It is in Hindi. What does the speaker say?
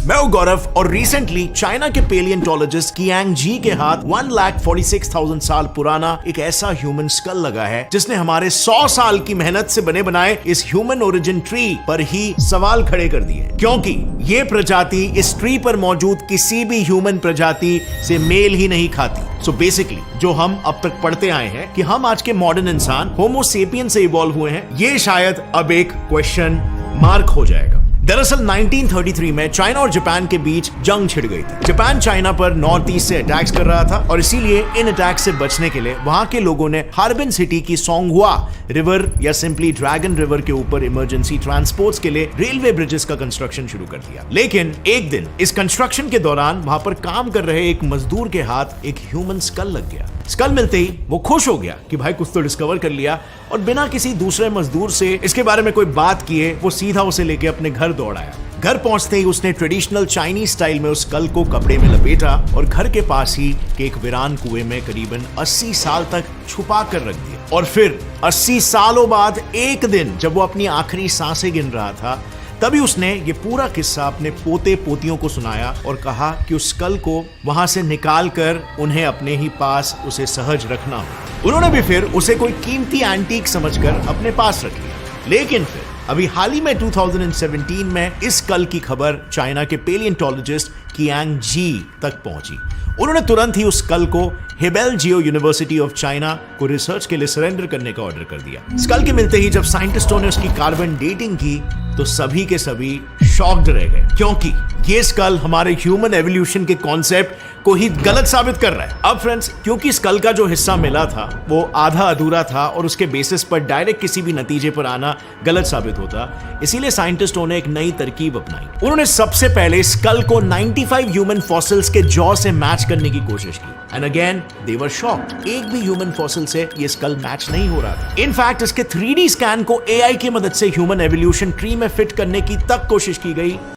मैं हूं गौरव और रिसेंटली चाइना के पेलियंटोलॉजिस्ट कियांग जी के हाथ 1,46,000 साल पुराना एक ऐसा ह्यूमन स्कल लगा है जिसने हमारे 100 साल की मेहनत से बने बनाए इस ह्यूमन ओरिजिन ट्री पर ही सवाल खड़े कर दिए, क्योंकि ये प्रजाति इस ट्री पर मौजूद किसी भी ह्यूमन प्रजाति से मेल ही नहीं खाती। सो बेसिकली जो हम अब तक पढ़ते आए हैं कि हम आज के मॉडर्न इंसान होमो सेपियन से इवॉल्व हुए हैं, ये शायद अब एक क्वेश्चन मार्क हो जाएगा। दरअसल 1933 में चाइना और जापान के बीच जंग छिड़ गई थी। जापान चाइना पर नॉर्थ ईस्ट से अटैक्स कर रहा था और इसीलिए इन अटैक से बचने के लिए वहां के लोगों ने हार्बिन सिटी की सोंगहुआ रिवर या सिंपली ड्रैगन रिवर के ऊपर इमरजेंसी ट्रांसपोर्ट्स के लिए रेलवे ब्रिजेस का कंस्ट्रक्शन शुरू कर दिया। लेकिन एक दिन इस कंस्ट्रक्शन के दौरान वहां पर काम कर रहे एक मजदूर के हाथ एक ह्यूमन स्कल लग गया। स्कल मिलते ही वो खुश हो गया कि भाई कुछ तो डिस्कवर कर लिया, और बिना किसी दूसरे मजदूर से इसके बारे में कोई बात किए वो सीधा उसे लेके अपने घर दौड़ आया। घर पहुंचते ही उसने ट्रेडिशनल चाइनीज स्टाइल में उस स्कल को कपड़े में लपेटा और घर के पास ही के एक वीरान कुएं में करीबन 80 साल तक छुपा कर रख दिया। और फिर 80 सालों बाद एक दिन जब वो अपनी आखिरी सांसें गिन रहा था, तभी उसने ये पूरा किस्सा अपने पोते पोतियों को सुनाया और कहा कि उस स्कल को वहां से निकाल कर उन्हें अपने ही पास उसे सहज रखना हो। उन्होंने भी फिर उसे कोई कीमती एंटीक समझकर अपने पास रख लिया। लेकिन फिर अभी हाल ही में 2017 में इस स्कल की खबर चाइना के पेलियंटोलॉजिस्ट कियांग जी तक पहुंची। उन्होंने तुरंत ही उस स्कल को हेबेल जियो यूनिवर्सिटी ऑफ चाइना को रिसर्च के लिए सरेंडर करने का ऑर्डर कर दिया। स्कल के मिलते ही जब साइंटिस्टों ने उसकी कार्बन डेटिंग की तो सभी के सभी शॉक्ड रह गए, क्योंकि ये स्कल हमारे ह्यूमन एवोल्यूशन के कॉन्सेप्ट को ही गलत साबित कर रहा है। अब फ्रेंड्स, क्योंकि स्कल का जो हिस्सा मिला था वो आधा अधूरा था और उसके बेसिस पर डायरेक्ट किसी भी नतीजे पर आना गलत साबित होता, इसीलिए साइंटिस्टों ने एक नई तरकीब अपनाई। उन्होंने सबसे पहले स्कल को 95 ह्यूमन फॉसिल्स के जॉ से मैच करने की कोशिश की, and again they were shocked. एक भी ह्यूमन फॉसिल से ये स्कल मैच नहीं हो रहा था। इनफैक्ट इसके 3D स्कैन को AI की मदद से ह्यूमन एवोल्यूशन ट्री में फिट करने की तक कोशिश की गई,